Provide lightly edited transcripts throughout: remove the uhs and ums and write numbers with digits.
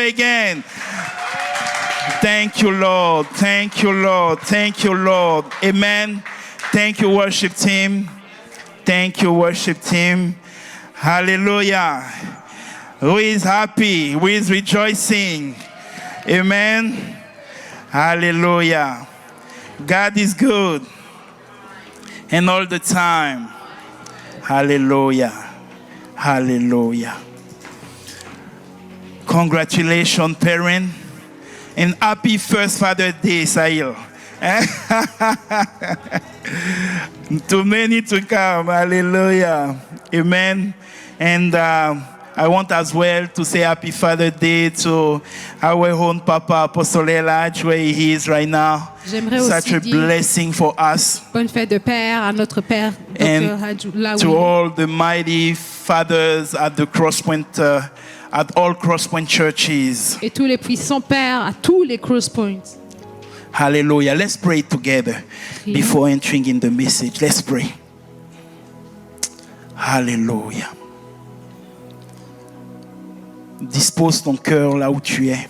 Hallelujah again. Thank you, Lord. Thank you, Lord. Thank you, Lord. Amen. Thank you, worship team. Thank you, worship team. Hallelujah. Who is happy? Who is rejoicing? Amen. Hallelujah. God is good. And all the time. Hallelujah. Hallelujah. Congratulations, parent. And happy first Father's Day, Sahil. Too many to come. Hallelujah. Amen. And I want as well to say happy Father's Day to our own Papa, Apostle Elijah, where he is right now. J'aimerais Such aussi a dire blessing for us. bonne fête de Père à notre Père, Dr. And Hadjou, là où to il est. all the mighty fathers at the Crosspoint, at all Crosspoint churches. Et tous les puissants pères à tous les cross points. Hallelujah. Let's pray together before entering in the message. Let's pray. Hallelujah. Dispose ton cœur là où tu es.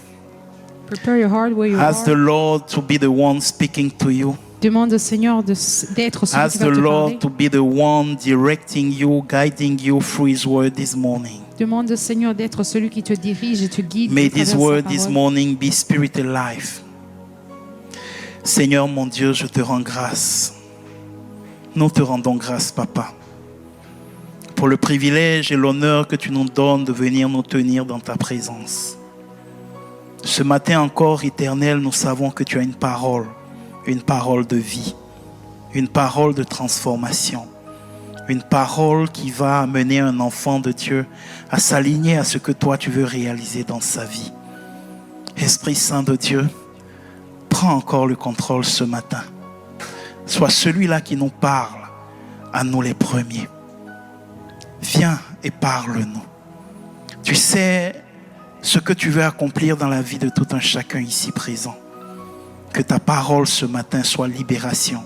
Prepare your heart where you Ask the are. Lord to be the one speaking to you. Demande au Seigneur d'être celui Ask qui the va te Lord parler. to be the one directing you, guiding you through His word this morning. Demande au Seigneur d'être celui qui te dirige et te guide. May à travers this sa word this parole. morning be spirit alive. Seigneur mon Dieu, je te rends grâce. Nous te rendons grâce, Papa, pour le privilège et l'honneur que tu nous donnes de venir nous tenir dans ta présence. Ce matin encore, Éternel, nous savons que tu as une parole de vie, une parole de transformation, une parole qui va amener un enfant de Dieu à s'aligner à ce que toi tu veux réaliser dans sa vie. Esprit Saint de Dieu, prends encore le contrôle ce matin. Sois celui-là qui nous parle à nous les premiers. Viens et parle-nous. Tu sais ce que tu veux accomplir dans la vie de tout un chacun ici présent. Que ta parole ce matin soit libération.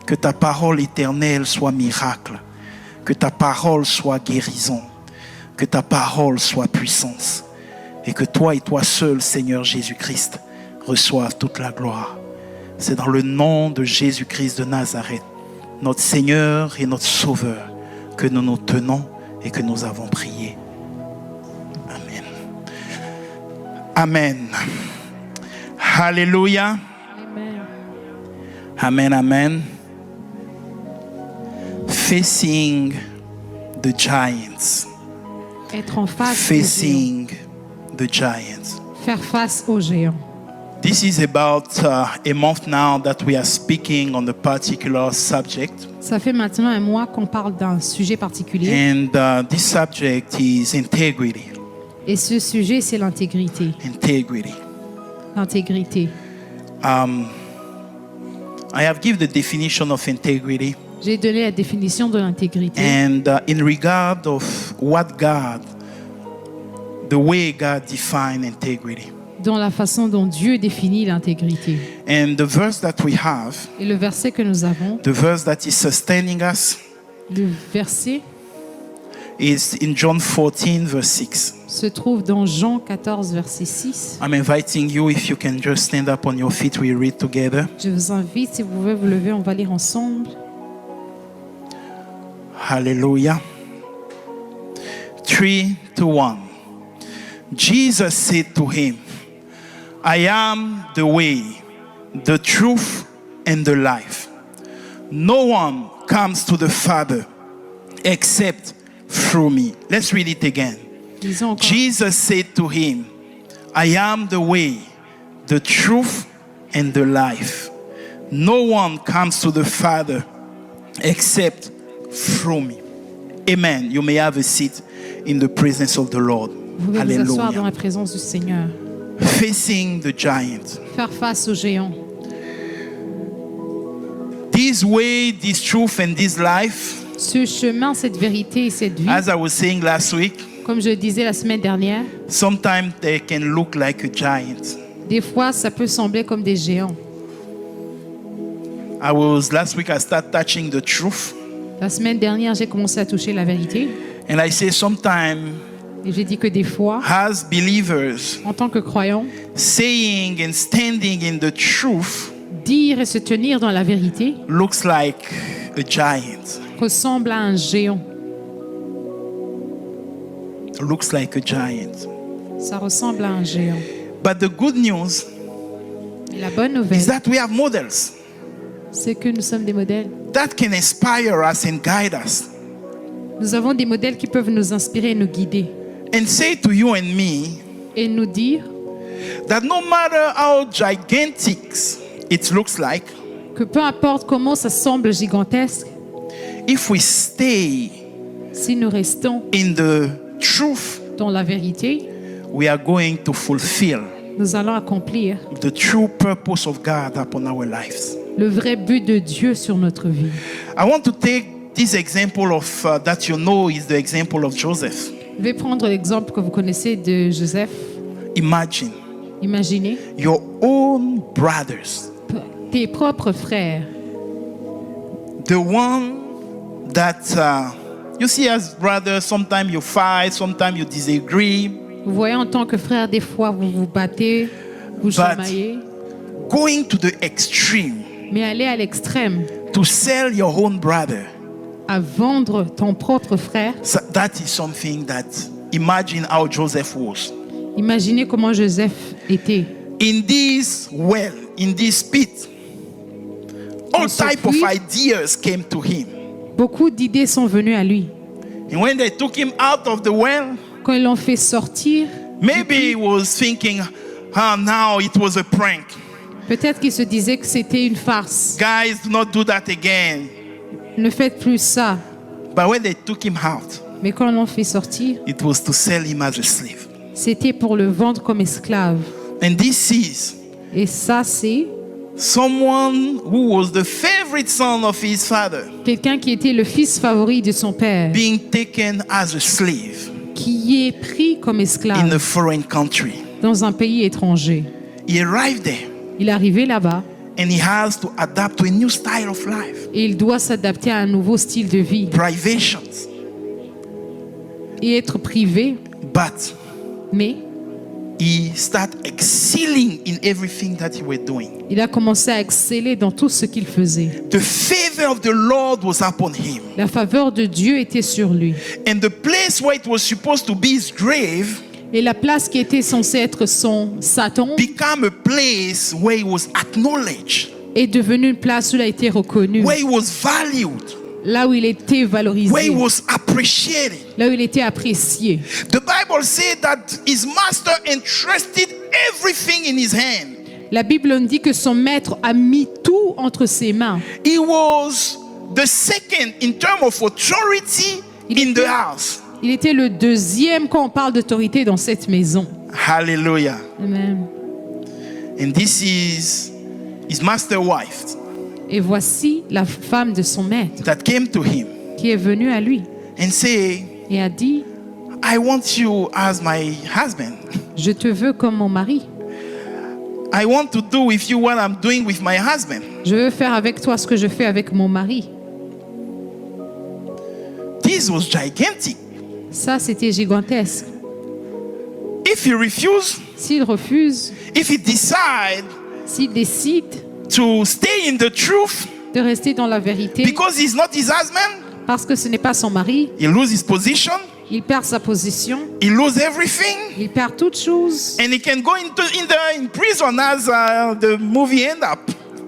Que ta parole éternelle soit miracle. Que ta parole soit guérison. Que ta parole soit puissance. Et que toi et toi seul, Seigneur Jésus-Christ, reçoivent toute la gloire. C'est dans le nom de Jésus-Christ de Nazareth, notre Seigneur et notre Sauveur, que nous nous tenons et que nous avons prié. Amen. Amen. Hallelujah. Amen. Amen, amen. Facing the giants. Être en face des géants. Facing the giants. Faire face aux géants. This is about a month now that we are speaking on a particular subject. Ça fait maintenant un mois qu'on parle d'un sujet particulier. And this subject is integrity. Et ce sujet, c'est l'intégrité. Integrity. L'intégrité. I have given the definition of integrity. J'ai donné la définition de l'intégrité. And in regard of what God, the way God defined integrity. Dans la façon dont Dieu définit l'intégrité. And the verse that we have, Et le verset que nous avons, the verse that is sustaining us, le verset is in John 14, verse 6. se trouve dans Jean 14, verset 6. I'm inviting you, if you can just stand up on your feet, we read together. Je vous invite, si vous pouvez vous lever, on va lire ensemble. Hallelujah. 3, 2, 1. Jesus said to him, I am the way, the truth, and the life. No one comes to the Father except through me. Let's read it again. Lisons encore. Jesus said to him, I am the way, the truth, and the life. No one comes to the Father except through me. Amen. You may have a seat in the presence of the Lord. Vous pouvez vous asseoir dans Hallelujah. la présence du Seigneur. Facing the giant. Faire face aux géants. This way, this truth, and this life, Ce chemin, cette vérité et cette vie, as I was saying last week, comme je le disais la semaine dernière, sometimes they can look like a giant. des fois, ça peut sembler comme des géants. Last week I started touching the truth. La semaine dernière, j'ai commencé à toucher la vérité. And I say sometimes Et j'ai dit que des fois, as believers, en tant que croyants, saying and standing in the truth dire et se tenir dans la vérité looks like a giant. ressemble à un géant. Looks like a giant. Ça ressemble à un géant. But the good news Et la bonne is nouvelle, that we have models c'est que nous sommes des modèles. that can inspire us and guide us Nous avons des modèles qui peuvent nous inspirer et nous guider. and say to you and me Et nous dire that no matter how gigantic it looks like, que peu importe comment ça semble gigantesque, if we stay si nous restons in the truth, dans la vérité, we are going to fulfill nous allons accomplir the true purpose of God upon our lives. le vrai but de Dieu sur notre vie. I want to take this example of that you know is the example of Joseph. Je vais prendre l'exemple que vous connaissez de Joseph. Imagine Imaginez your own brothers, tes propres frères, the one that you see as brothers. Sometimes you fight, sometimes you disagree. vous voyez en tant que frères, des fois vous vous battez, vous chamaillez, Going to the extreme mais aller à l'extrême, to sell your own brother, à vendre ton propre frère. so that is something that imagine how Joseph was. Imaginez comment Joseph était. In this well, in this pit, all Dans ce type of puits. ideas came to him. Beaucoup d'idées sont venues à lui. And when they took him out of the well, Quand ils l'ont fait sortir, maybe he was thinking, now it was a prank. peut-être qu'il se disait que c'était une farce. Guys, do not do that again. Ne faites plus ça. But when they took him out, Mais quand ils l'ont fait sortir, it was to sell him as a slave. c'était pour le vendre comme esclave. And this is Et ça, c'est someone who was the favorite son of his father quelqu'un qui était le fils favori de son père, being taken as a slave qui est pris comme in esclave a foreign country. dans un pays étranger. He arrived there Il est arrivé là-bas and he has to adapt to a new style of life. et il doit s'adapter à un nouveau style de vie Privations. et être privé. But Mais he started excelling in everything that he was doing. il a commencé à exceller dans tout ce qu'il faisait. The favor of the Lord was upon him. La faveur de Dieu était sur lui. And the place where it was supposed to be his grave Et la place qui était censée être sa tombe became a place where he was acknowledged, est devenue une place où il a été reconnu, where he was valued, là où il était where he valorisé, was appreciated. là où il était apprécié. The Bible said that his master entrusted everything in his hand. La Bible nous dit que son maître a mis tout entre ses mains. He was the second in terms of authority in the house. Il était le deuxième quand on parle d'autorité dans cette maison. Hallelujah. Amen. And this is his master wife Et voici la femme de son maître that came to him qui est venue à lui and say, et a dit, I want you as my husband. je te veux comme mon mari. I want to do with you what I'm doing with my husband. Je veux faire avec toi ce que je fais avec mon mari. This was gigantic. Ça, c'était gigantesque. If he refused, S'il refuse, if he decide s'il décide to stay in the truth de rester dans la vérité because he's not his husband, parce que ce n'est pas son mari, he loses his position, il perd sa position, he loses everything, il perd toutes choses. and he can go in prison as the movie end up.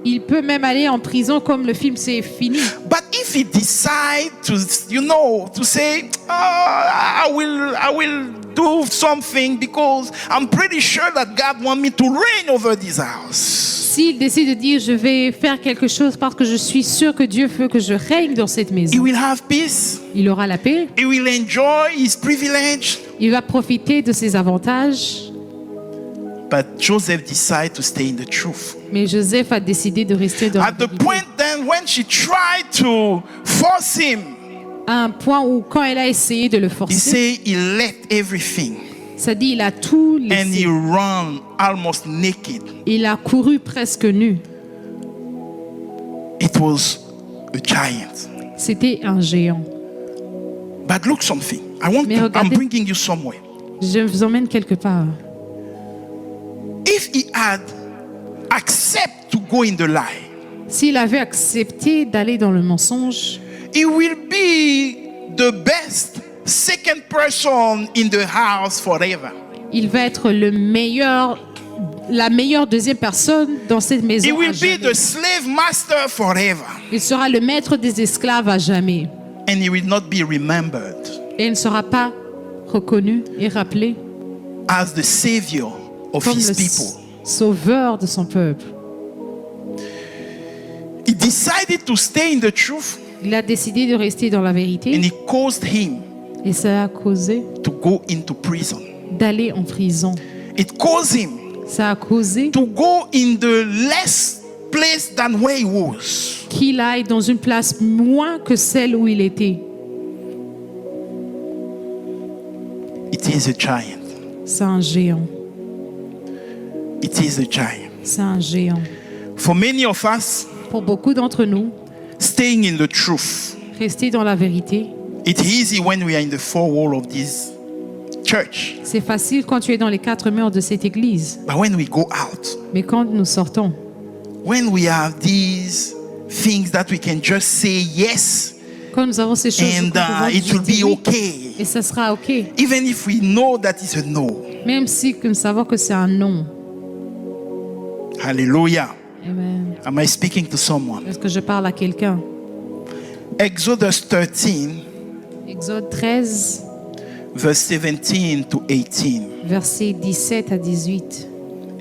Il peut même aller en prison comme le film c'est fini. But if he decide to say, I will do something because I'm pretty sure that God wants me to reign over this house. S'il décide de dire je vais faire quelque chose parce que je suis sûr que Dieu veut que je règne dans cette He maison, will have peace. il aura la paix, He will enjoy his privilege. il va profiter de ses avantages. But Joseph decided to stay in the truth. Mais Joseph a décidé de rester dans la At the vérité. point then when she tried to force him, À un point où quand elle a essayé de le he forcer, said he left everything ça dit il a tout and he laissé. ran almost naked. Il a couru presque nu. It was a giant. C'était un géant. But look something. Mais I'm regardez- bringing you somewhere. Je vous emmène quelque part. If he had accepted to go in the lie, S'il avait accepté d'aller dans le mensonge, he will be the best second person in the house forever. il va être la meilleure deuxième personne dans cette maison. He à will be jamais. the slave master forever. Il sera le maître des esclaves à jamais. And he will not be remembered Et il ne sera pas reconnu et rappelé as the savior of comme his le people. sauveur de son peuple. He decided to stay in the truth, Il a décidé de rester dans la and vérité it caused him et ça a causé to go into prison. d'aller en prison. It caused him Ça a causé to go in the less place than where he was. qu'il aille dans une place moins que celle où il était. It is a giant. C'est un géant. It is a giant. C'est un géant. For many of us, Pour beaucoup d'entre nous, staying in the truth, rester dans la vérité, it's easy when we are in the four walls of this church. c'est facile quand tu es dans les quatre murs de cette église. But when we go out, Mais quand nous sortons, when we have these things that we can just say yes, quand nous avons ces choses, and nous pouvons it will juste dire be oui, okay, et ça sera OK. even if we know that it's a no. Même si nous savons que c'est un non. Hallelujah. Amen. Am I speaking to someone? Est-ce que je parle à quelqu'un? Exodus 13, Exode 13, verse 17 to 18. versets 17 à 18.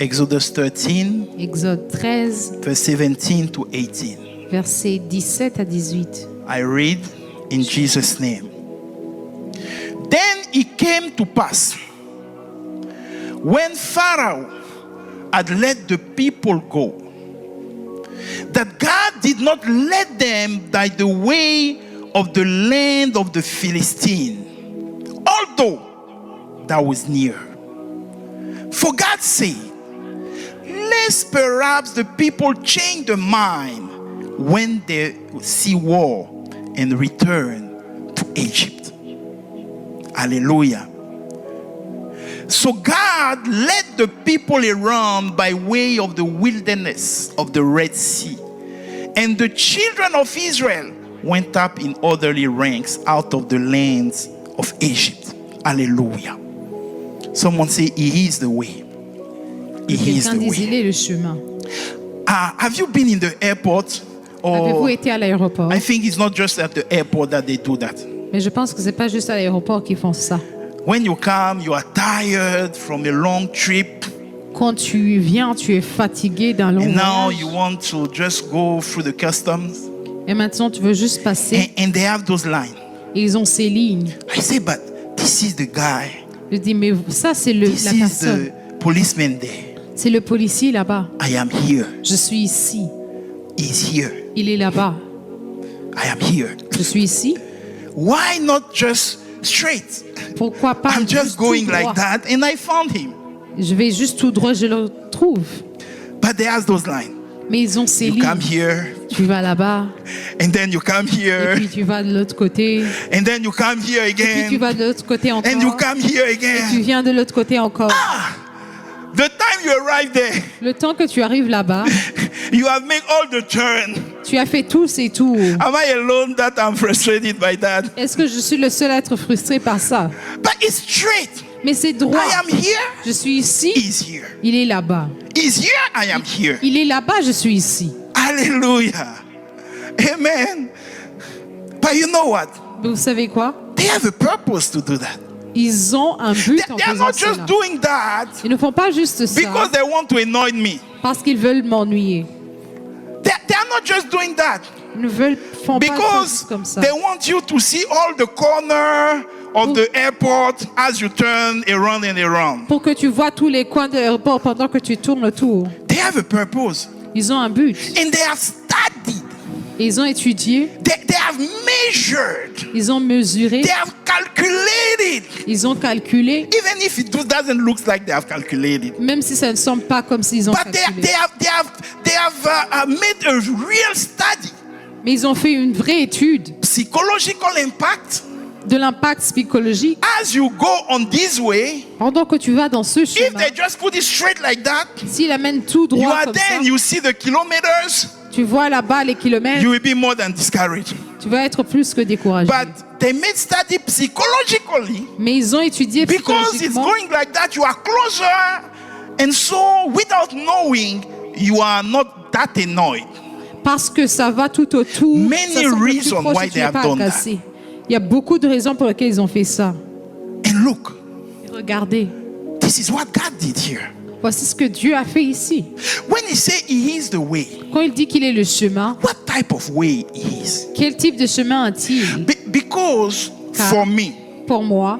Exodus 13, Exode 13, verse 17 to 18. versets 17 à 18. I read in Jesus' name. Then it came to pass, when Pharaoh had let the people go, that God did not let them by the way of the land of the Philistine, although that was near. For God said, lest perhaps the people change their mind when they see war and return to Egypt. Hallelujah. So God led the people around by way of the wilderness of the Red Sea. And the children of Israel went up in orderly ranks out of the lands of Egypt. Hallelujah. Someone say, He is the way. He is Quelqu'un the dise, il way. est le chemin. Have you been in the airport? Avez-vous Or été à l'aéroport? I think it's not just at the airport that they do that. Mais je pense que c'est pas juste à l'aéroport qu'ils font ça. When you come, you are tired from a long trip, Quand tu viens, tu es fatigué d'un long and now voyage. you want to just go through the customs, Et maintenant, tu veux juste passer. and they have those lines. Et ils ont ces lignes. I say, but this is the guy. Je dis, mais ça, c'est This la is personne. the policeman there. C'est le policier là-bas. I am here. Je suis ici. He's here. Il est là-bas. I am here. Je suis ici. Why not just straight? Pourquoi pas I'm just tout going droit? like that, and I found him. Je vais juste tout droit, je le trouve. But they have those lines. Mais ils ont ces You come lignes. here, Tu vas là-bas, and then you come et here, puis tu vas de l'autre côté, and then you come here puis tu again, vas de l'autre côté encore, and you come here et tu again. viens de l'autre côté encore. The time you arrive there, Le temps que tu arrives là-bas, you have made all the turn. tu as fait tous ces tours. Am I alone that I'm frustrated by that? Est-ce que je suis le seul à être frustré par ça? But it's straight. Mais c'est droit. I am here. Je suis ici, He's here. il est là-bas. He's here. I am here. Il est là-bas, je suis ici. Hallelujah. Amen. But you know what? Mais vous savez quoi? They have a purpose to do that. Ils ont un but en They are faisant not just cela. doing that Ils ne font pas juste because ça they want to annoy me. parce qu'ils veulent m'ennuyer. They are not just doing that Ils ne font pas ça because juste comme ça. they want you to see all the corner of the airport as you turn around and around. Pour que tu vois tous les coins de l'aéroport pendant que tu tournes autour. They have a purpose. Ils ont un but. And they have studied. Et ils ont étudié, They have measured. ils ont mesuré, They have calculated. ils ont calculé, Even if it doesn't look like they have calculated. même si ça ne semble pas comme s'ils ont But calculé. they have made a real study. Mais ils ont fait une vraie étude. Psychological impact, de l'impact psychologique. As you go on this way, Pendant que tu vas dans ce if chemin, they just put it straight like that, s'il amène tout you droit are comme there ça, and you see the kilometers, tu vois là-bas les kilomètres, you will be more than discouraged. tu vas être plus que découragé. But they made study psychologically. Mais ils ont étudié Because it's psychologiquement. going like that, you are closer. And so, without knowing, you are not that annoyed. Parce que ça va tout autour. Many Ça semble plus reasons proche why et tu they n'es have pas done that. agacé. Il y a beaucoup de raisons pour lesquelles ils ont fait ça. And look, Et regardez, this is what God did here. voici ce que Dieu a fait ici. When He said He is the way, Quand il dit qu'il est le chemin, what type of way He is? quel type de chemin a-t-il? Because for me, Pour moi,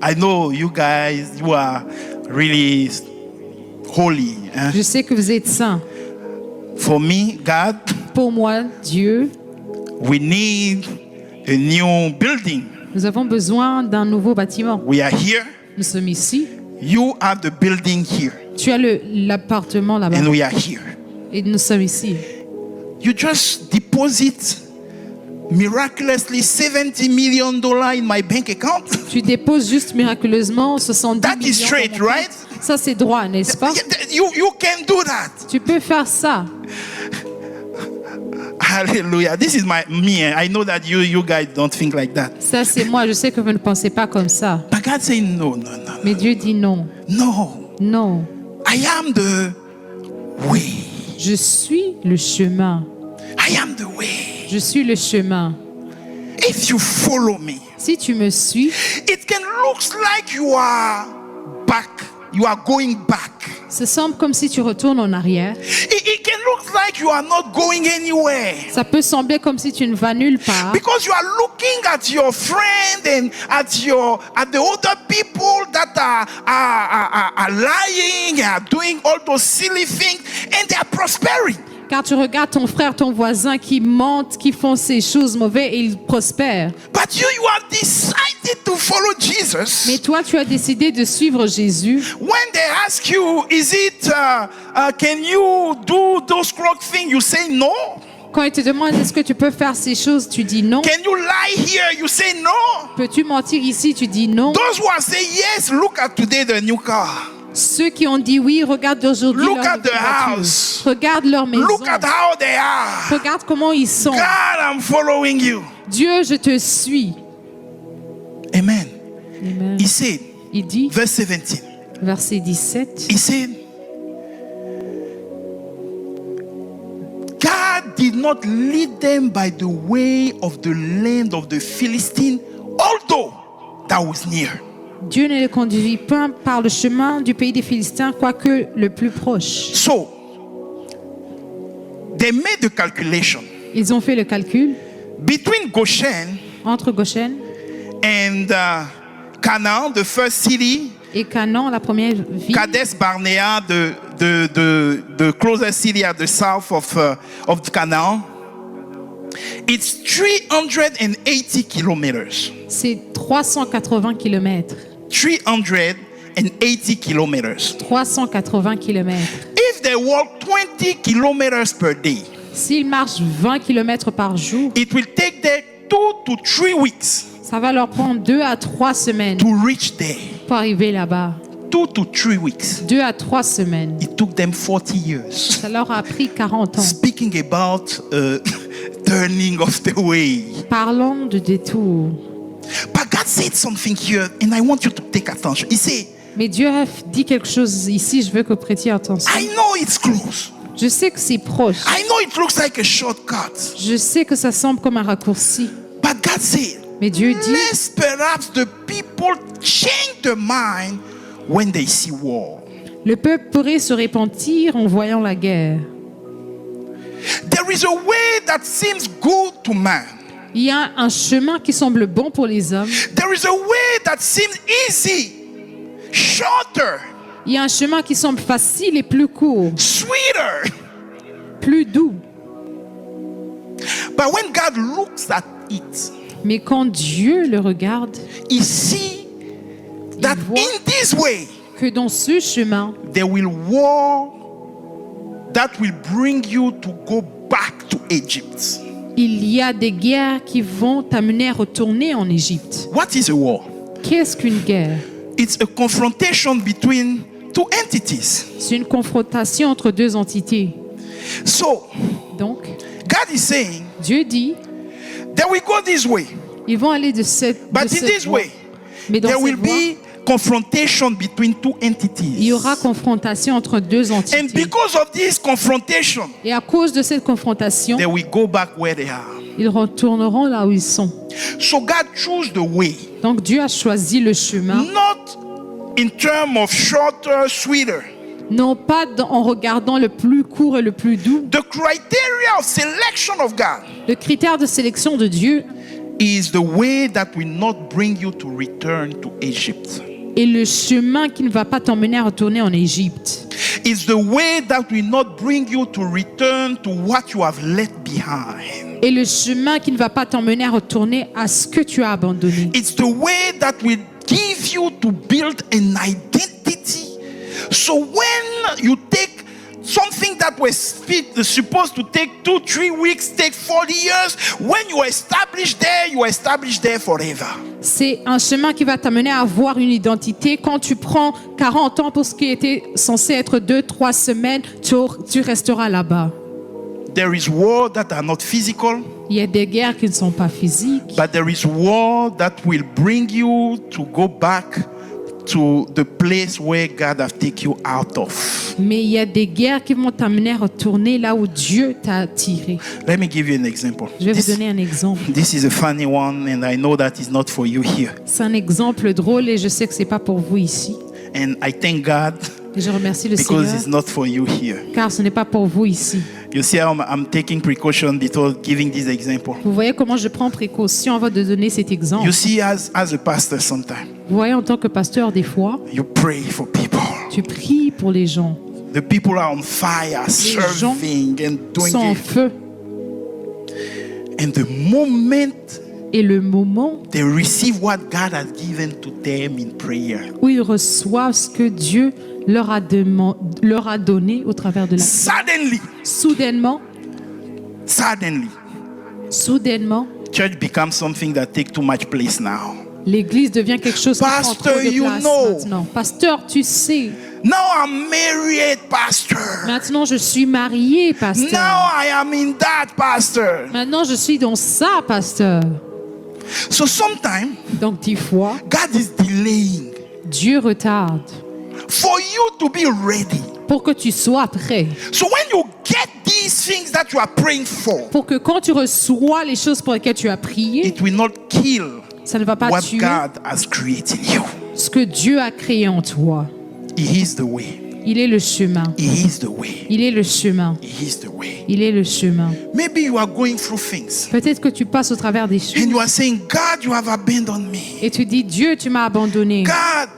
I know you guys, you are really holy. Eh? je sais que vous êtes saints. For me, God, Pour moi, Dieu, we need a new building. nous avons besoin d'un nouveau bâtiment. We are here. Nous sommes ici. You have the building here. Tu as l'appartement là-bas. And we are here. Et nous sommes ici. You just deposit miraculously $70 million in my bank account. Tu déposes juste miraculeusement 70 That is millions dans straight, mon compte. right? Ça, c'est droit, n'est-ce pas? You can do that. Tu peux faire ça. Hallelujah. This is me. I know that you guys don't think like that. Ça, c'est moi. Je sais que vous ne pensez pas comme ça. But God saying no. Mais Dieu dit non. No. Non. I am the way. Je suis le chemin. I am the way. Je suis le chemin. If you follow me, Si tu me suis, it can look like you are back. You are going back. ça semble comme si tu retournes en arrière. It can look like you are not going anywhere. Ça peut sembler comme si tu ne vas nulle part. Because you are looking at your friend and at the other people that are lying, are doing all those silly things, and they are prospering. Car tu regardes ton frère, ton voisin qui mentent, qui font ces choses mauvaises et ils prospèrent. But you have decided to follow Jesus. Mais toi, tu as décidé de suivre Jésus. When they ask you, is it, can you do those crook things? You say no. Quand ils te demandent est-ce que tu peux faire ces choses, tu dis non. Can you lie here? You say no. Peux-tu mentir ici, tu dis non. Those who are saying yes, look at today the new car. Ceux qui ont dit oui, regarde aujourd'hui Look leur at the voiture. house. Regarde leur maison. Look at how they are. Regarde comment ils sont. God, I'm following you. Dieu, je te suis. Amen. Amen. He said, Il dit, verse 17, verset 17, he said, God did not lead them by the way of the land of the Philistine, although that was near. Dieu ne les conduisit pas par le chemin du pays des Philistins, quoique le plus proche. So, they made the calculation Ils ont fait le calcul between Goshen entre Goshen and Canaan, the first city, et Canaan, la première ville, Kadesh Barnea, the closest city at the south of Canaan. It's 380 kilometers. c'est 380 km. 380 kilometers. 380 km. If they walk 20 kilometers per day, S'ils marchent 20 km par jour, it will take them 2 to 3 weeks ça va leur prendre 2 à 3 semaines to reach there. pour arriver là-bas. 2 to 3 weeks. 2 à 3 semaines. It took them 40 years. Ça leur a pris 40 ans. Speaking about turning of the way. Parlons de détour. But God said something here, and I want you to take attention. He said, Mais Dieu a dit quelque chose ici, je veux que vous prêtiez attention. I know it's close. Je sais que c'est proche. I know it looks like a shortcut. Je sais que ça semble comme un raccourci. But God said, Mais Dieu dit, lest perhaps the people change their mind when they see war. le peuple pourrait se repentir en voyant la guerre. There is a way that seems good to man. Il y a un chemin qui semble bon pour les hommes. There is a way that seems easy, shorter, Il y a un chemin qui semble facile et plus court, sweeter. plus doux. But when God looks at it, Mais quand Dieu le regarde, He sees that voit in this way, que dans ce chemin, there will war that will bring you to go back to Egypt. Il y a des guerres qui vont t'amener à retourner en Égypte. What is a war? Qu'est-ce qu'une guerre? It's a confrontation between two entities. C'est une confrontation entre deux entités. So, Donc, God is saying, Dieu dit, they will go this way, ils vont aller de cette but in cette this voie. way, Mais dans there will cette voie, be confrontation between two il entities. y aura confrontation entre deux And entités. because of this confrontation, Et à cause de cette confrontation, they will go back where they are. ils retourneront là où ils sont. So God chose the way, Donc Dieu a choisi le chemin, not in terms of shorter, sweeter. non pas en regardant le plus court et le plus doux. The criteria of selection of God Le critère de sélection de Dieu is the way that will not bring you to return to Egypt. est le chemin qui ne va pas t'emmener à retourner en Égypte. It's the way that will not bring you to return to what you have left behind. Et le chemin qui ne va pas t'emmener à retourner à ce que tu as abandonné. It's the way that will give you to build an identity. So when you take something that was supposed to take 2-3 weeks, take 40 years, when you are established there forever. C'est un chemin qui va t'amener à avoir une identité. Quand tu prends 40 ans pour ce qui était censé être 2-3 semaines, tu resteras là-bas. There is war that are not physical, Il y a des guerres qui ne sont pas physiques, but there is war that will bring you to go back to the place where God have taken you out of. mais il y a des guerres qui vont t'amener à retourner là où Dieu t'a attiré. Let me give you an example. Je vais vous donner un exemple. This is a funny one, and I know that is not for you here. C'est un exemple drôle et je sais que c'est pas pour vous ici. And I thank God Et je remercie le because Seigneur it's not for you here. car ce n'est pas pour vous ici. You see how I'm taking precaution before giving this example. Vous voyez comment je prends précaution avant de donner cet exemple. You see, as a pastor, sometimes Vous voyez, en tant que pasteur, des fois, you pray for people. tu pries pour les gens. The people are on fire, gens serving and doing Sont en it. feu. And the moment Et le moment they receive what God has given to them in prayer, où ils reçoivent ce que Dieu leur a donné au travers de la suddenly, soudainement, church becomes something that takes too much place now. l'Église devient quelque chose qui prend trop Pastor, de you place know. maintenant. Pasteur, tu sais, Now I'm married, pastor. maintenant je suis marié, pasteur. Now I am in that, pastor. Maintenant je suis dans ça, pasteur. So sometimes Donc des fois, God is delaying Dieu retarde for you to be ready. pour que tu sois prêt. So when you get these things that you are praying for, Pour que quand tu reçois les choses pour lesquelles tu as prié, it will not kill ça ne va pas what tuer God has created in you. ce que Dieu a créé en toi. He is the way. Il est le chemin. He is the way. Il est le chemin. He is the way. Il est le chemin. Maybe you are going through things Peut-être que tu passes au travers des and choses you are saying, God, you have abandoned me. et tu dis, Dieu, tu m'as abandonné. God,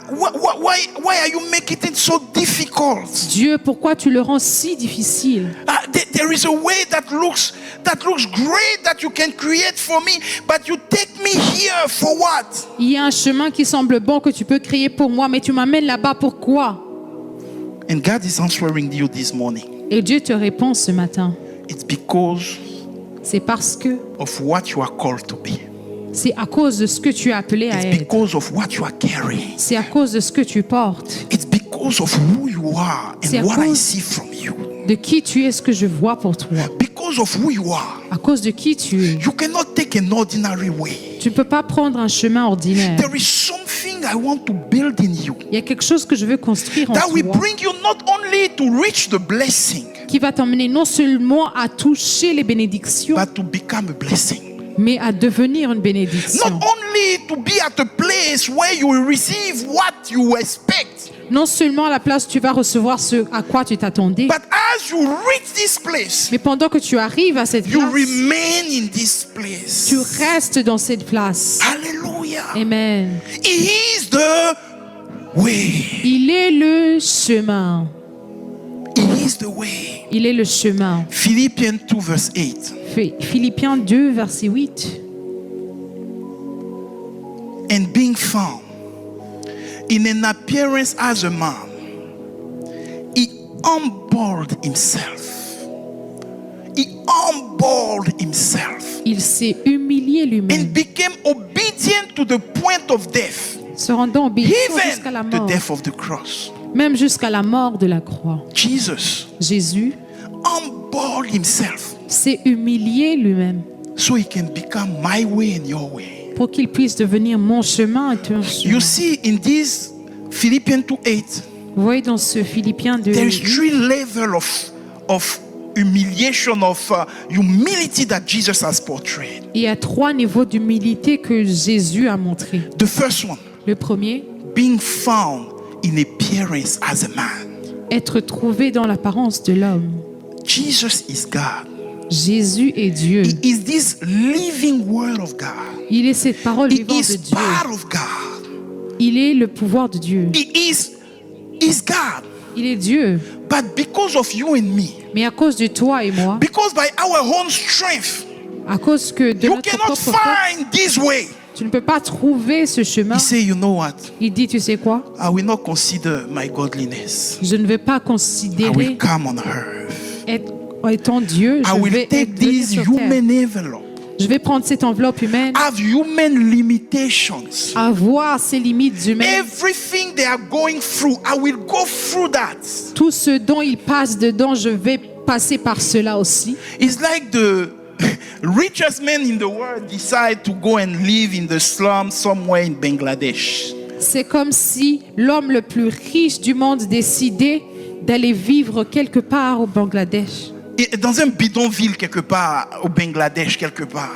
why are you making it so difficult? Dieu, pourquoi tu le rends si difficile? There is a way that looks great that you can create for me, but you take me here for what? Il y a un chemin qui semble bon que tu peux créer pour moi, mais tu m'amènes là-bas pourquoi? And God is answering you this morning. Et Dieu te répond ce matin. It's because C'est parce que of what you are called to be. c'est à cause de ce que tu es appelé à It's être. because of what you are carrying. C'est à cause de ce que tu portes. It's because of who you are C'est and à what I cause- see from you. De qui tu es, ce que je vois pour toi. Because of who you are. À cause de qui tu es. You cannot take an ordinary way. Tu ne peux pas prendre un chemin ordinaire. There is something I want to build in you Il y a quelque chose que je veux construire en that will toi bring you not only to reach the blessing, qui va t'emmener non seulement à toucher les bénédictions, but to become a blessing. mais à devenir une bénédiction. Not only to be at a place where you will receive what you expect, Non seulement à la place où tu vas recevoir ce à quoi tu t'attendais, but as you reach this place, mais pendant que tu arrives à cette you place, remain in this place. tu restes dans cette place. Hallelujah. Amen. He is the way. Il est le chemin. He is the way. Il est le chemin. Philippians 2 verse 8. Philippiens 2, verset 8. And being found in an appearance as a man, he humbled himself. He humbled himself Il s'est humilié lui-même, and became obedient to the point of death, se rendant obéissant jusqu'à la even the mort, death of the cross. même jusqu'à la mort de la croix. Jesus Jésus humbled himself s'est humilié lui-même so he can become my way and your way. pour qu'il puisse devenir mon chemin et ton chemin. You see, in this Philippians 2:8, Vous voyez dans ce Philippiens 2, there is 3 levels of humiliation, of humility that Jesus has portrayed. il y a 3 niveaux d'humilité que Jésus a montré. The first one, Le premier, being found in appearance as a man. être trouvé dans l'apparence de l'homme. Jesus is God. Jésus est Dieu. He is this living word of God. Il est cette parole He vivante de is Dieu. part of God. Il est le pouvoir de Dieu. He is God. Il est Dieu. But because of you and me, Mais à cause de toi et moi, because by our own strength, à cause que de you notre cannot propre force, find this way. tu ne peux pas trouver ce chemin. He say, you know what? Il dit, tu sais quoi? I will not consider my godliness. Je ne vais pas I will considérer come on earth. étant Dieu, I je will vais take être venu this sur terre. human envelope, Je vais prendre cette enveloppe humaine, have human limitations. avoir ses limites humaines. Everything they are going through, I will go through that. Tout ce dont il passe dedans, je vais passer par cela aussi. It's like the richest man in the world decide to go and live in the slum somewhere in Bangladesh. C'est comme si l'homme le plus riche du monde décidait d'aller vivre quelque part au Bangladesh. Et dans un bidonville quelque part, au Bangladesh quelque part.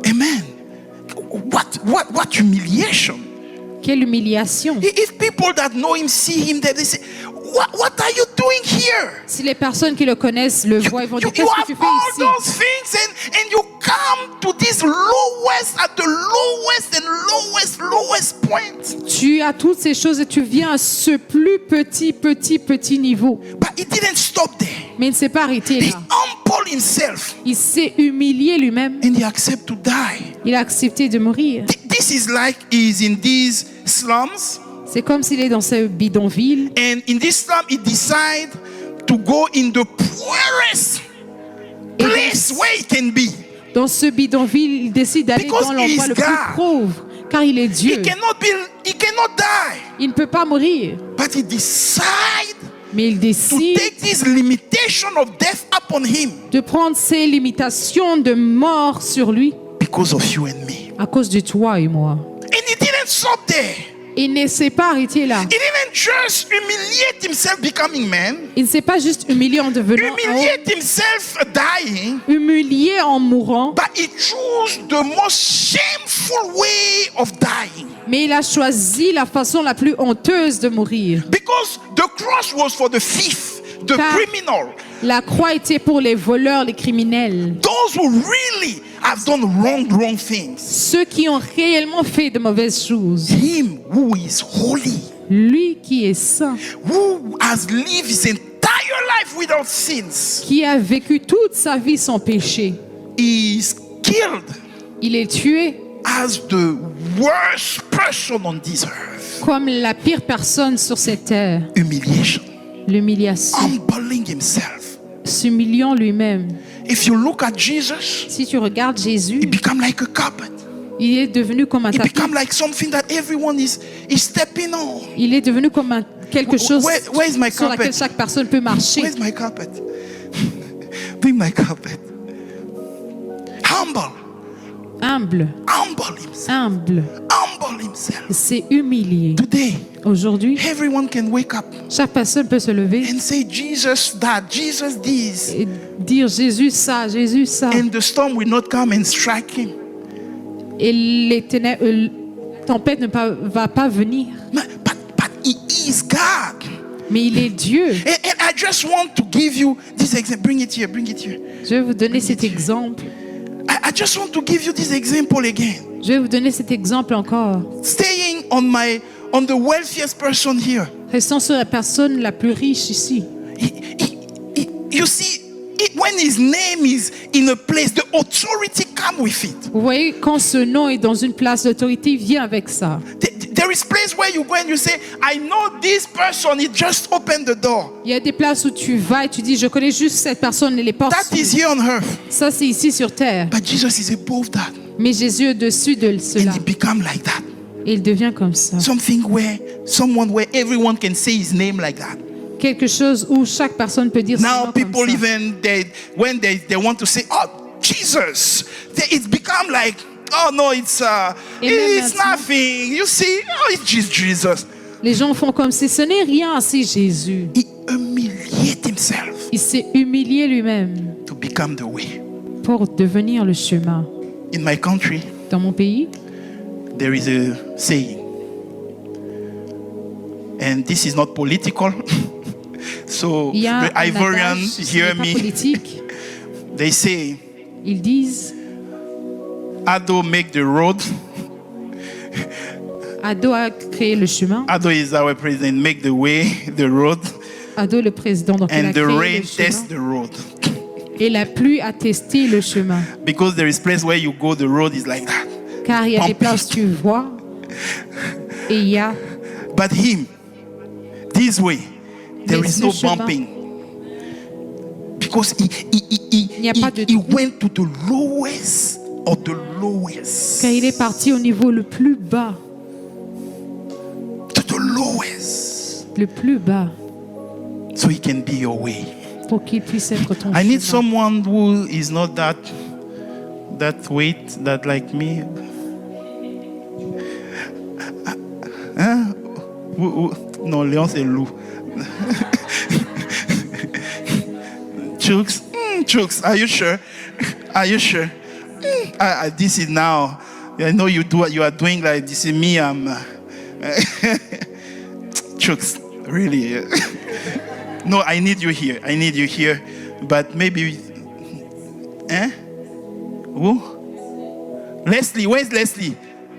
Amen. What humiliation. Quelle humiliation. If people that know him see him, they say, what are you doing here? Si les personnes qui le connaissent le voient, ils vont dire, You qu'est-ce que have tu fais all ici? those things and you come to this lowest, at the lowest and lowest point. Tu as toutes ces choses et tu viens à ce plus petit niveau. But he didn't stop there. Mais il ne s'est pas arrêté He là. humbled himself Il s'est humilié lui-même. and he accepted to die. Il a accepté de mourir. This is like he is in these slums, C'est comme s'il est dans ce bidonville. and in this slum he decided to go in the poorest place where he can be. Dans ce bidonville, il décide d'aller Because dans he l'endroit is le plus God. pauvre. Car il est Dieu. He cannot die. Il ne peut pas mourir. But he decided Mais il to décide take this limitation of death upon him de prendre ses limitations de mort sur lui because of you and me. à cause de toi et moi. And he didn't stop there. Il ne s'est pas arrêté là. He didn't just humiliate himself becoming man, Il ne s'est pas juste humilié en devenant un homme, humiliate himself dying, humilié en mourant, but he chose the most shameful way of dying. mais il a choisi la façon la plus honteuse de mourir. Because the cross was for the thief, the Car- criminal, La croix était pour les voleurs, les criminels, those who really have done wrong things. ceux qui ont réellement fait de mauvaises choses. Him who is holy, Lui qui est saint, who has lived his entire life without sins, qui a vécu toute sa vie sans péché, is killed il est tué as the worst person on this earth. comme la pire personne sur cette terre. Humiliation, L'humiliation, humbling himself. s'humiliant lui-même. If you look at Jesus, Si tu regardes Jésus, he become like a carpet. il est devenu comme un He tapis. become like something that everyone is stepping on. Il est devenu comme quelque chose Where is my sur laquelle carpet? chaque personne peut marcher. Where's my carpet? Bring my carpet. Humble himself. C'est humilié. Today, Aujourd'hui, everyone can wake up chaque personne peut se lever and say, Jesus that, Jesus this. et dire Jésus ça, Jésus ça. And the storm will not come and strike him. Et la tempête ne va pas venir. But he is God. Mais il est Dieu. And I just want to give you this example. Bring it here. Je vais vous donner cet exemple. I just want to give you this example again. Je vais vous donner cet exemple encore. Staying on the wealthiest person here. Restons sur la personne la plus riche ici. You see, when his name is in a place, the authority come with it. Vous voyez, quand ce nom est dans une place d'autorité, il vient avec ça. There is place where you go and you say, I know this person, he just opened the door. Il y a des places où tu vas et tu dis, je connais juste cette personne et les portes. That is here on earth. Ça, c'est ici sur terre. But Jesus is above that. Mais Jésus est au-dessus de cela. And he become like that. Et il devient comme ça. Someone where everyone can say his name like that. Quelque chose où chaque personne peut dire son Now nom people comme ça. even, when they want to say, oh, Jesus, it's become like, oh no, it's maintenant- nothing. You see, oh, it's just Jesus. Les gens font comme si ce n'est rien, c'est Jésus. He humiliated himself Il s'est humilié lui-même to become the way. pour devenir le chemin. In my country, Dans mon pays, there is a saying, and this is not political. So il y a the un Ivorians adage, hear ce n'est pas me. politique. They say, Ils disent, Ado make the road. Ado a créé le chemin. Ado is our president. Make the way, the road, Ado, le président, donc il a and the créé rain le test chemin. the road. Et la pluie a testé le chemin. Because there is place where you go, the road is like that. Car il y a des Bumpy. places où tu vois et il y a But him, this way, there Mais is ce no chemin- bumping. Because n'y a pas de he went to the lowest of the lowest. car il est parti au niveau le plus bas. To the lowest. Le plus bas So he can be your way. pour qu'il puisse être ton I need chemin. someone who is not that weight, that like me. Hein? Non, Léon c'est loup. Chooks, Chooks, are you sure? Are you sure? This is now. I know you do what you are doing. Like this is me. I'm Chooks, really. No, I need you here. I need you here. But maybe, Who? Leslie, where's Leslie?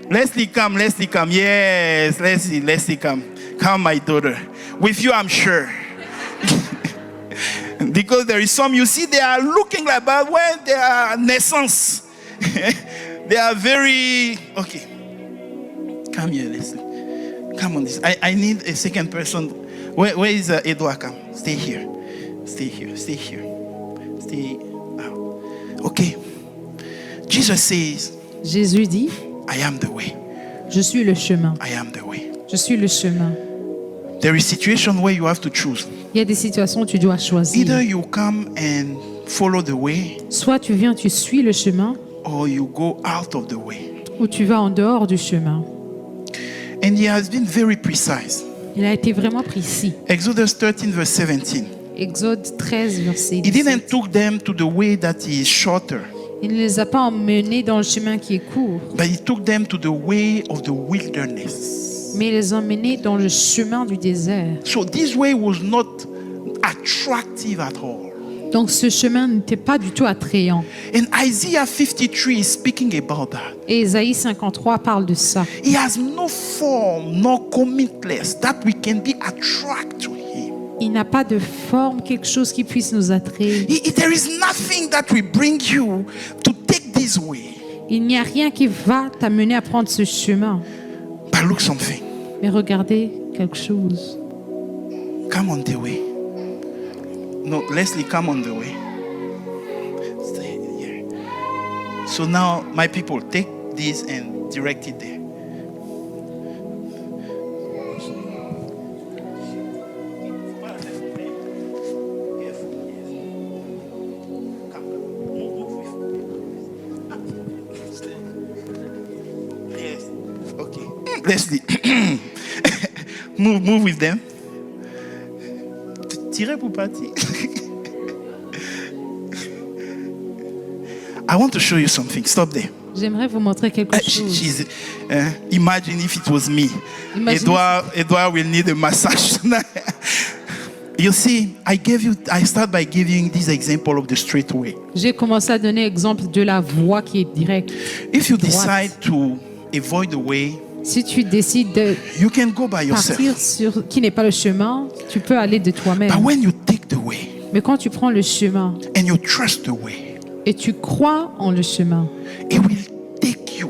Leslie, come. Leslie, come. Yes, Leslie, come. Come, my daughter. With you, I'm sure. Because there is some, you see, they are looking like, but when they are naissance, they are very, okay. Come here, Leslie. Come on this. I need a second person. Where is Edouard? Come. Stay here. Stay here. Stay here. Stay. Okay. Jesus says, Jésus dit, I am the way. je suis le chemin. I am the way. Je suis le chemin. There is situation where you have to choose. Il y a des situations où tu dois choisir. Either you come and follow the way, Soit tu viens, tu suis le chemin, or you go out of the way. ou tu vas en dehors du chemin. And he has been very precise. Il a été vraiment précis. Exodus 13, verse 17. Exode 13, verset He 17. didn't took them to the way that is shorter, Il ne les a pas emmenés dans le chemin qui est court, but he took them to the way of the wilderness. mais il les a emmenés dans le chemin du désert. So this way was not attractive at all. Donc ce chemin n'était pas du tout attrayant. And Isaiah 53 is speaking about that. Et Ésaïe 53 parle de ça. He has no form, no commitless that we can be attracted to him. Il n'a pas de forme, quelque chose qui puisse nous attirer. There is nothing that will bring you to take this way. Il n'y a rien qui va t'amener à prendre ce chemin. But look something. Mais regardez quelque chose. Come on the way. No, Leslie, come on the way. Stay here. So now, my people, take this and direct it there. Yes. Okay. Leslie, move with them. Tirez pour partir. I want to show you something. Stop there. J'aimerais vous montrer quelque chose. Imagine if it was me. Imagine Edouard will need a massage tonight. You see, I start by giving this example of the straight way. J'ai commencé à donner l'exemple de la voie qui est directe. If you Droite. decide to avoid the way, Si tu décides de you can go by yourself. partir sur qui n'est pas le chemin, tu peux aller de toi-même. But when you take the way Mais quand tu prends le chemin and you trust the way, et tu crois en le chemin, it will take you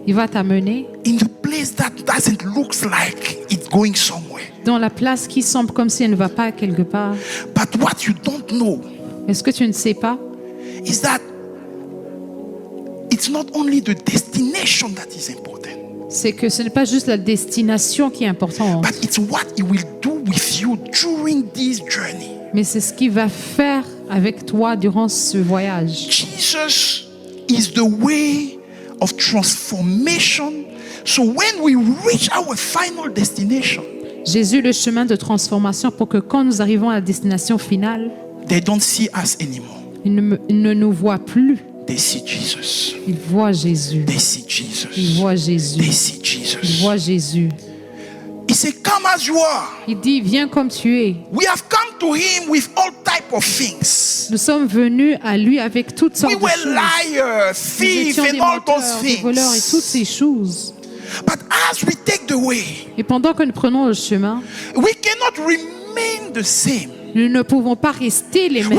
il va t'amener in the place place that doesn't look like it's going somewhere. Dans la place qui semble comme si elle ne va pas quelque part. But what you don't know Est-ce que tu ne sais pas? is that it's not only the destination that is important, C'est que ce n'est pas juste la destination qui est importante, but it's what He will do with you during this journey. mais c'est ce qu'il va faire avec toi durant ce voyage. Jesus is the way of transformation. So when we reach our final destination, Jésus est le chemin de transformation pour que quand nous arrivons à la destination finale, they don't see us anymore. ils ne nous voient plus. They see Jesus. Ils voient Jésus. They see Ils Jesus. voient Jésus. They see Ils Jesus. voient Jésus. He said, come as you are. Il dit, viens comme tu es. We have come to Him with all type of things. Nous sommes venus à lui avec toutes sortes We de were choses. liars, Nous thieves, étions des and all those menteurs, des voleurs et toutes ces things. choses. But as we take the way, Et pendant que nous prenons le chemin, we cannot remain the same. nous ne pouvons pas rester les mêmes.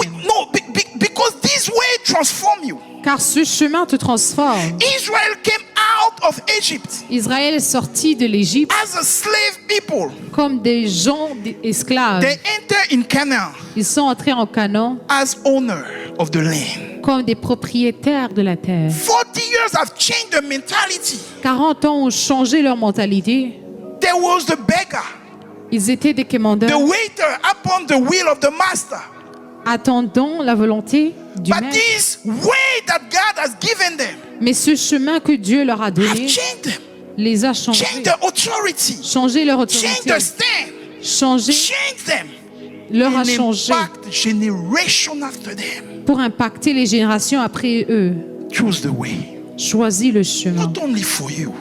Because this way transform you. Car ce chemin te transforme. Israel came out of Egypt Israël est sorti de l'Égypte as a slave people. comme des gens esclaves. They enter in Canaan Ils sont entrés en Canaan as owner of the land. comme des propriétaires de la terre. 40 years have changed the mentality. 40 ans ont changé leur mentalité. There was the beggar, Ils étaient des the commandeurs, waiter upon the will of the master. attendant la volonté du But maître. this way that God has given them Mais ce chemin que Dieu leur a have donné changed them, les a changés. changed their authority, Changé leur changed autorité. their stand, Changé, changed them, leur a and changé impact generation after them. pour impacter les générations après eux. Choose the way, Choisis le chemin. not only for you,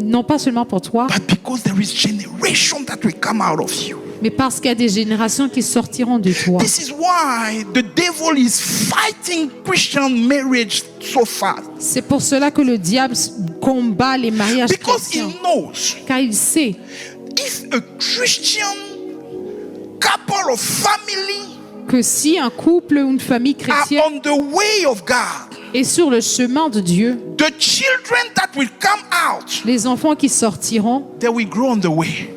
Non pas seulement pour toi, but because there is generation that will come out of you. mais parce qu'il y a des générations qui sortiront de toi. This is why the devil is fighting Christian marriage so fast. C'est pour cela que le diable combat les mariages Because he chrétiens. knows Car il sait, if a Christian couple of family que si un couple ou une famille are chrétienne on the way of God, est sur le chemin de Dieu, the children that will come out, les enfants qui sortiront, they will grow on the way.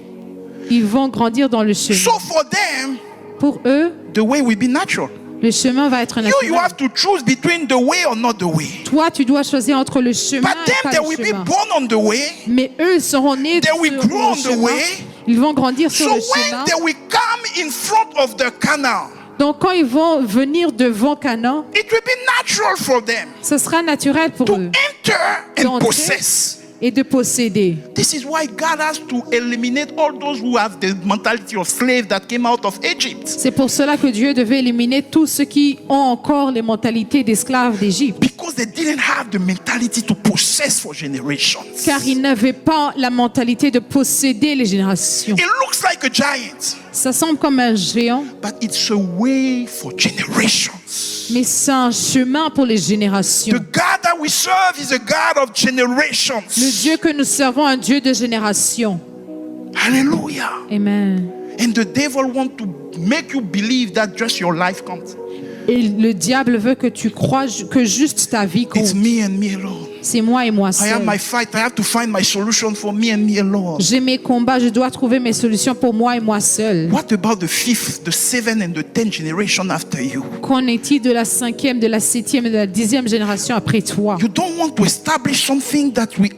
ils vont grandir dans le chemin. So for them, Pour eux, the way will be natural. le chemin va être You naturel. have to choose between the way or not the way. Toi, tu dois choisir entre le chemin But et them, pas they le will be chemin. born on the way. Mais eux seront nés They sur will le grow on the chemin. way. Ils vont grandir sur So le when chemin. they will come in front of the canal, Donc quand ils vont venir devant Canaan, it will be natural for them ce sera naturel pour to eux enter and d'entrer possess. et de posséder. This is why God has to eliminate all those who have the mentality of slaves that came out of Egypt. C'est pour cela que Dieu devait éliminer tous ceux qui ont encore les mentalités d'esclaves d'Égypte. Because they didn't have the mentality to possess for generations. Car ils n'avaient pas la mentalité de posséder les générations. It looks like a giant, Ça semble comme un géant, but it's a way for generations. mais c'est un chemin pour les The générations. God that we serve is a God of Le generations. Dieu que nous servons, un Dieu de génération. Hallelujah. Amen. And the devil wants to make you believe that just your life counts. Et le diable veut que tu crois que juste ta vie It's compte. me and me alone. C'est moi et moi I have seul. my fight. I have to find my solution for me and me alone. J'ai mes combats, je dois trouver mes solutions pour moi et moi seul. What about the 5th, the 7th, and the 10th generation after you? Qu'en est-il de la 5e, de la 7e et de la 10e génération après toi? You don't want to establish something that will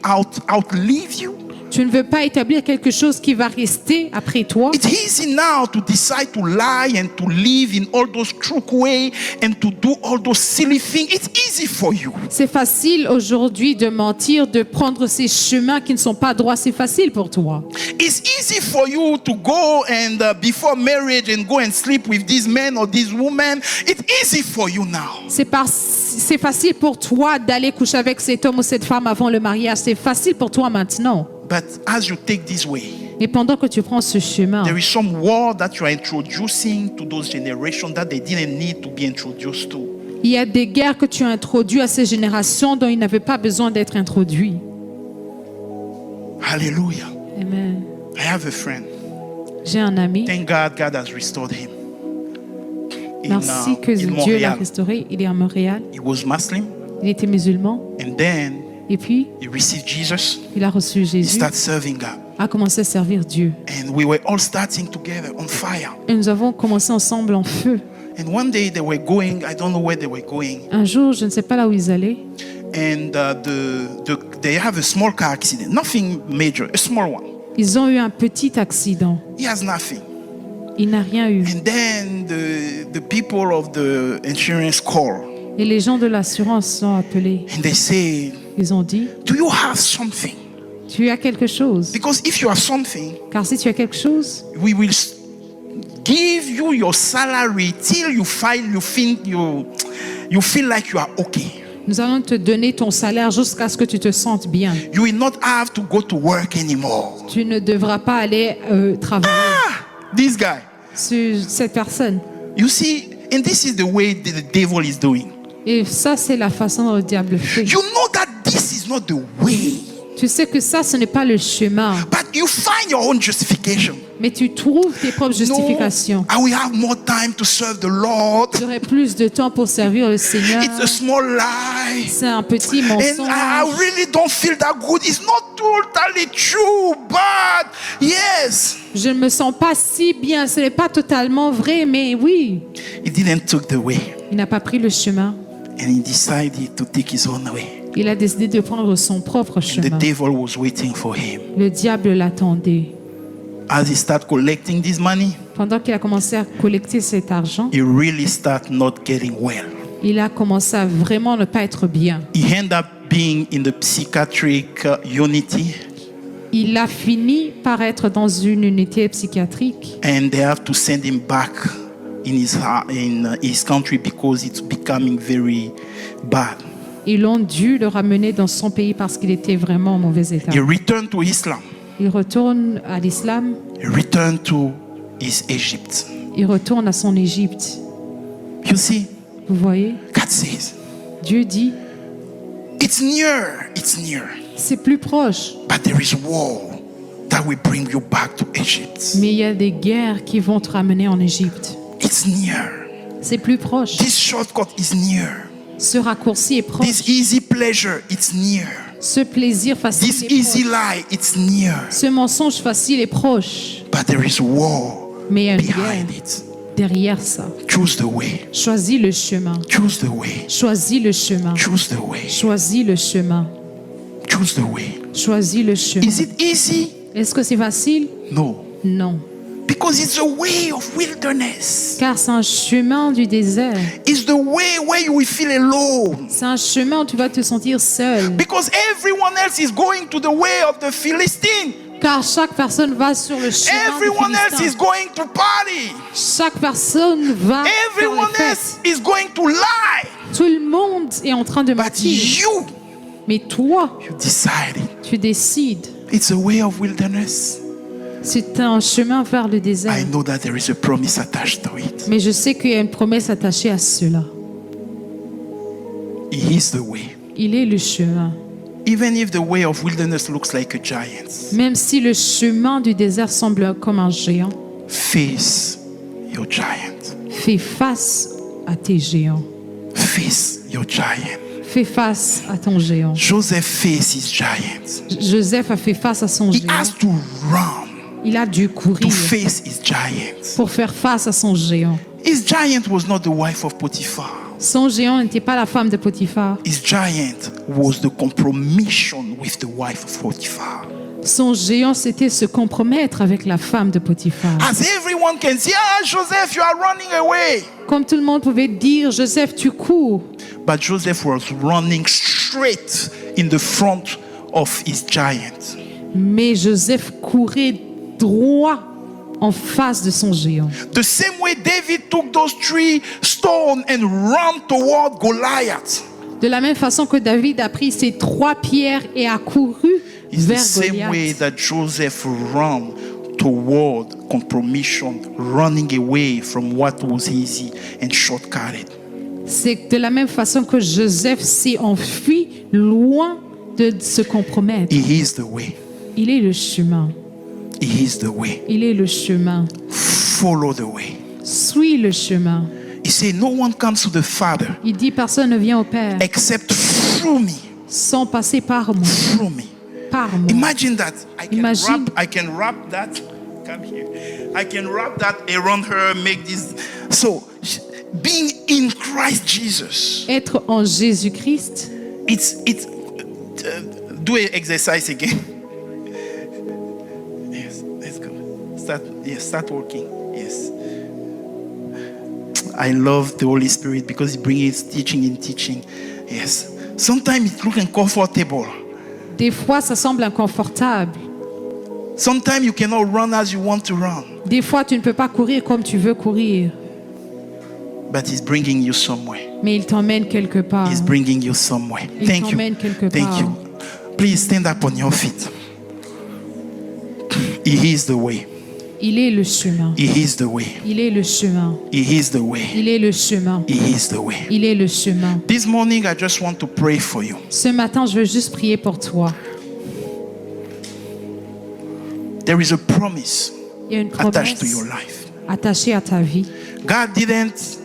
outlive you. Tu ne veux pas établir quelque chose qui va rester après toi? It's easy now to decide to lie and to live in all those crooked ways and to do all those silly things. It's easy for you. C'est facile aujourd'hui de mentir, de prendre ces chemins qui ne sont pas droits. C'est facile pour toi. It's easy for you to go and before marriage and go and sleep with these men or these women. It's easy for you now. C'est facile pour toi d'aller coucher avec cet homme ou cette femme avant le mariage. C'est facile pour toi maintenant. But as you take this way, Et pendant que tu prends ce chemin, there is some war that you are introducing to those generations that they didn't need to be introduced to. il y a des guerres que tu as introduites à ces générations dont ils n'avaient pas besoin d'être introduits. Hallelujah. Amen. I have a friend. J'ai un ami. Thank God, God has restored him. Merci que in Dieu l'a Montreal. restauré. Il est à Montréal. He was Muslim, Il était musulman. and then Et puis, he received Jesus, il a reçu he Jésus, started serving God. a commencé à servir Dieu. And we were all starting together on fire. Et nous avons commencé ensemble en feu. And one day they were going, I don't know where they were going. Un jour, je ne sais pas là où ils allaient. And they have a small car accident, nothing major, a small one. Ils ont eu un petit accident. He has nothing. Il n'a rien eu. And then the people of the insurance call Et les gens de l'assurance sont appelés. and they say, Ils ont dit, do you have something? tu as quelque chose. Because if you have something, Car si tu as quelque chose, we will give you your salary till you feel like you are okay. nous allons te donner ton salaire jusqu'à ce que tu te sentes bien. You will not have to go to work anymore. Tu ne devras pas aller travailler. This guy. Cette personne. You see, and this is the way the devil is doing. Et ça, c'est la façon dont le diable fait. You know that this is not the way. Tu sais que ça, ce n'est pas le chemin. But you find your own justification. Mais tu trouves tes propres justifications. No, I will have more time to serve the Lord. Tu aurais plus de temps pour servir le Seigneur. It's a small lie. C'est un petit And mensonge. I really don't feel that good. It's not totally true, but yes. Je ne me sens pas si bien. Ce n'est pas totalement vrai, mais oui. He didn't take the way. Il n'a pas pris le chemin. And he decided to take his own way. Il a décidé de prendre son propre The chemin. devil was waiting for him. Le diable l'attendait. As he started collecting this money, Pendant qu'il a commencé à collecter cet argent, he really started not getting well. il a commencé à vraiment ne pas être bien. He ended up being in the psychiatric unity, Il a fini par être dans une unité psychiatrique and they have to send him back in his country because it's becoming very bad. Ils ont dû le ramener dans son pays parce qu'il était vraiment en mauvais état. He returned to Islam. Il retourne à l'islam, He returned to his Egypt. il retourne à son Égypte. You see, Vous voyez, God says, Dieu dit, it's near, c'est plus proche, but there is war that will bring you back to Egypt. mais il y a des guerres qui vont te ramener en Égypte. It's near. C'est plus proche. This shortcut is near. Ce raccourci est proche. This easy pleasure, it's near. Ce plaisir facile This est easy proche. lie, it's near. Ce mensonge facile est proche. But there is war Mais il y a une guerre behind it. derrière ça. Choose the way. Choisis le chemin. Choose the way. Choisis le chemin. Choose the way. Choisis le chemin. Choose the way. Choisis le chemin. Is it easy? Est-ce que c'est facile? No. Non. Because it's a way of wilderness. Car c'est un chemin du désert. It's the way where you will feel alone. C'est un chemin où tu vas te sentir seul. Because everyone else is going to the way of the Philistine. Car chaque personne va sur le chemin des Everyone else is Philistins. going to party. Chaque personne va faire Everyone les else fêtes. is going to lie. Tout le monde est en train de But mentir. you Mais toi, decided. tu décides. It's a way of wilderness. C'est un chemin vers le désert. I know that there is a promise attached to it. Mais je sais qu'il y a une promesse attachée à cela. He is the way. Il est le chemin. Even if the way of wilderness looks like a giant, Même si le chemin du désert semble comme un géant, face your giant. fais face à tes géants. Face your giant. Fais face à ton géant. Joseph faced his giant. Joseph a fait face à son He géant. has to run Il a dû to courir face his giant. pour faire face à son géant. His giant was not the wife of Potiphar. Son géant n'était pas la femme de Potiphar. His giant was the compromission with the wife of Potiphar. Son géant, c'était se compromettre avec la femme de Potiphar. As everyone can see, Joseph, you are running away. Comme tout le monde pouvait dire, Joseph, tu cours. But Joseph was running straight in the front of his giant. Mais Joseph courait droit en face de son géant. The same way David took those 3 stones and ran toward Goliath. De la même façon que David a pris ses 3 pierres et a couru It's the vers same way Goliath. that Joseph ran toward compromission, running away from what was easy and shortcutted. C'est de la même façon que Joseph s'est enfui loin de se compromettre. He is the way. Il est le chemin. He is the way. Il est le chemin. Follow the way. Suis le chemin. He said, no one comes to the Father Il dit, personne ne vient au Père, except through me. sans passer par moi. through me. Par moi. Imagine that. Imagine. I can wrap that. Come here. I can wrap that around her, make this. So, being in Christ Jesus. Être en Jésus-Christ. It's do an exercise again. Yes, let's go. Start working. Yes. I love the Holy Spirit because He brings teaching in teaching. Yes. Sometimes it looks uncomfortable. Des fois, ça semble inconfortable. Sometimes you cannot run as you want to run. Des fois, tu ne peux pas courir comme tu veux courir. But He's bringing you somewhere. Mais il t'emmène quelque part. He's bringing you somewhere. Il Thank you. t'emmène quelque Thank part. you. Please stand up on your feet. He is the way. Il est le chemin. He is the way. Il est le chemin. He is the way. Il est le chemin. He is the way. Il est le chemin. This morning, I just want to pray for you. Ce matin, je veux juste prier pour toi. There is a promise Il y a une attached to promesse your life. attachée à ta vie. God didn't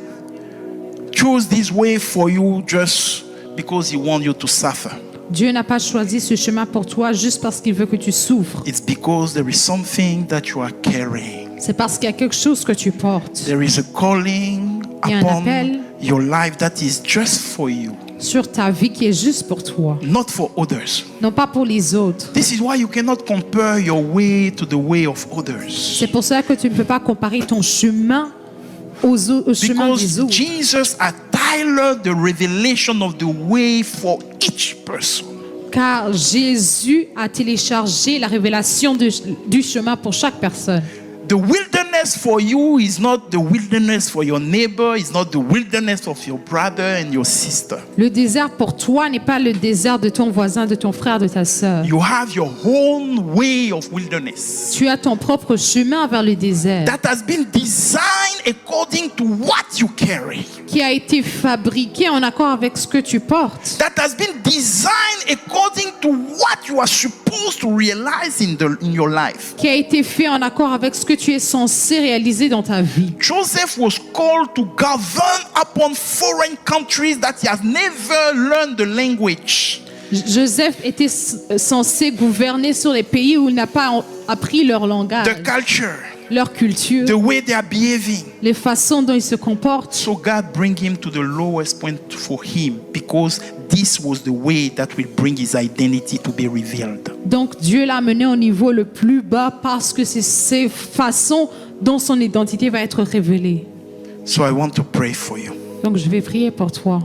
choose this way for you just because He wants you to suffer. Dieu n'a pas choisi ce chemin pour toi juste parce qu'il veut que tu souffres. It's because there is something that you are carrying. C'est parce qu'il y a quelque chose que tu portes There is a calling Il y a un upon appel. your life that is just for you, sur ta vie qui est juste pour toi, not for others. non pas pour les autres. This is why you cannot compare your way to the way of others. C'est pour ça que tu ne peux pas comparer ton chemin au chemin des Because autres. Jesus had tailored the revelation of the way for each person. Car Jésus a téléchargé la révélation du chemin pour chaque personne. The wilderness for you is not the wilderness for your neighbor, it's not the wilderness of your brother and your sister. Le désert pour toi n'est pas le désert de ton voisin, de ton frère, de ta sœur. You have your own way of wilderness Tu as ton propre chemin vers le désert that has been designed according to what you carry, qui a été fabriqué en accord avec ce que tu portes, that has been designed according to what you are supposed to realize in your life. qui a été fait en accord avec ce que tu es censé réaliser dans ta vie. Joseph was called to govern upon foreign countries that he has never learned the language. Joseph était censé gouverner sur les pays où il n'a pas appris leur langage, The culture, leur culture, the way they are behaving. les façons dont ils se comportent. So God bring him to the lowest point for him because this was the way that will bring his identity to be revealed. Donc Dieu l'a amené au niveau le plus bas parce que c'est ces façons dont son identité va être révélée. So I want to pray for you. Donc je vais prier pour toi.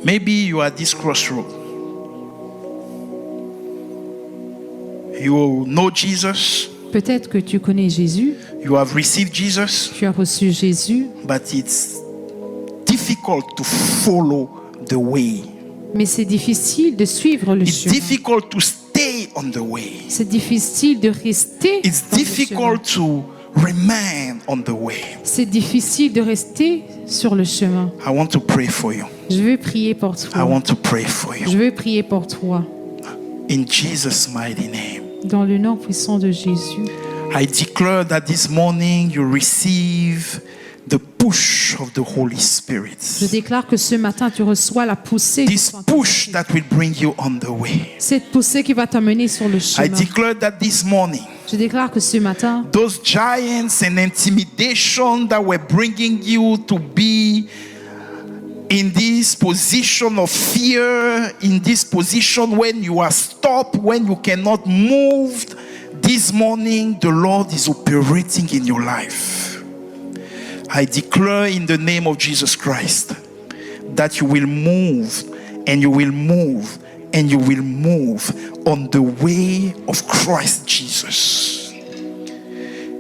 Maybe you are at this crossroad. You know Jesus. Peut-être que tu connais Jésus, You have received Jesus, tu as reçu Jésus, but it's difficult to follow the way. mais c'est difficile de suivre le It's chemin. difficult to stay on the way. C'est difficile de rester It's dans le chemin. difficult to remain on the way. C'est difficile de rester sur le chemin. I want to pray for you. Je veux prier pour I toi. want to pray for you. Je veux prier pour toi. In Jesus' mighty name. Dans le nom puissant de Jésus. I declare that this morning you receive the push of the Holy Spirit. Je déclare que ce matin, tu reçois la poussée. This push that will bring you on the way. Cette poussée qui va t'amener sur le I chemin. declare that this morning Je déclare que ce matin, those giants and intimidation that were bringing you to be in this position of fear, in this position when you are stopped, when you cannot move, this morning the Lord is operating in your life. I declare in the name of Jesus Christ that you will move and you will move and you will move on the way of Christ Jesus.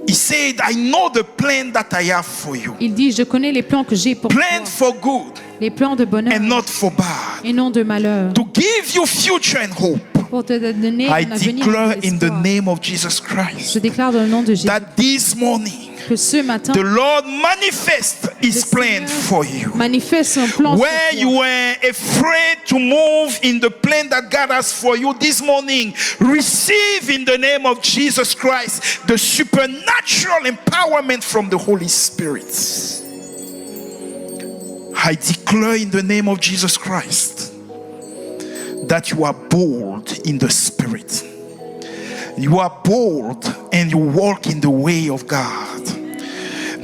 He said, I know the plan that I have for you. il dit, je connais les plans que j'ai pour toi. Plan for good Les plans de bonheur and not for bad. et non de malheur. To give you future and hope. Pour te donner I un avenir declare et in the l'espoir. name of Jesus Christ Je déclare dans le nom de Jésus that this morning que ce matin, the Lord manifest His plan for you. manifeste son plan Where sur you toi. were afraid to move in the plan that God has for you this morning, receive in the name of Jesus Christ the supernatural empowerment from the Holy Spirit. I declare in the name of Jesus Christ that you are bold in the Spirit. You are bold and you walk in the way of God.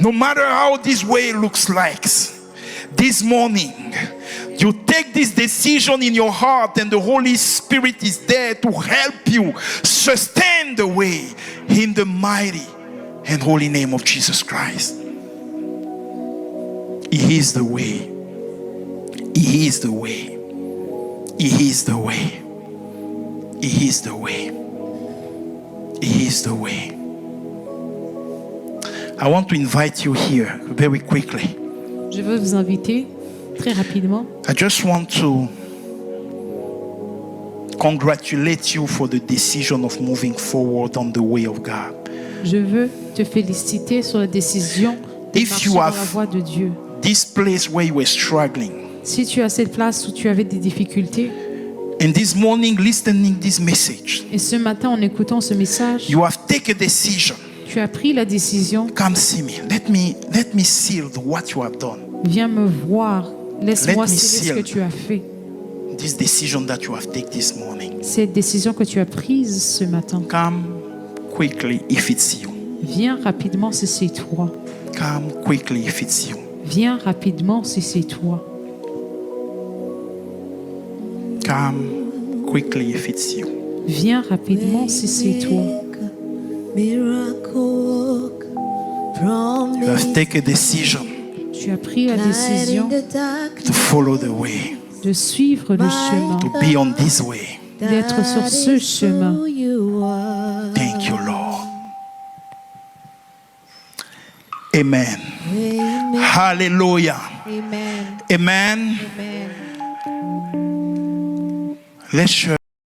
No matter how this way looks like, this morning, you take this decision in your heart and the Holy Spirit is there to help you sustain the way in the mighty and holy name of Jesus Christ. He is the way. He is the way. He is the way. He is the way. He is the way. I want to invite you here very quickly. Je veux vous inviter très rapidement. I just want to congratulate you for the decision of moving forward on the way of God. Je veux te féliciter sur la décision de If marcher you dans la have voie de Dieu. this place where you were struggling, Si tu as cette place où tu avais des difficultés, and this morning listening this message, et ce matin en écoutant ce message, you have taken a decision. tu as pris la décision, Come see me. Let me seal what you have done. viens me voir, laisse-moi Let me sceller ce que seal. tu as fait. This decision that you have taken this morning. Cette décision que tu as prise ce matin, Come quickly if it's you. viens rapidement si c'est toi. Come quickly if it's you. Viens rapidement si c'est toi. Come quickly if it's you. Viens rapidement si c'est toi. You have taken a decision Tu as pris la décision to follow the way, de suivre le chemin, to be on this way. d'être sur ce chemin. Thank you, Lord. Amen. Hallelujah. Amen. Amen. Amen. Let's share.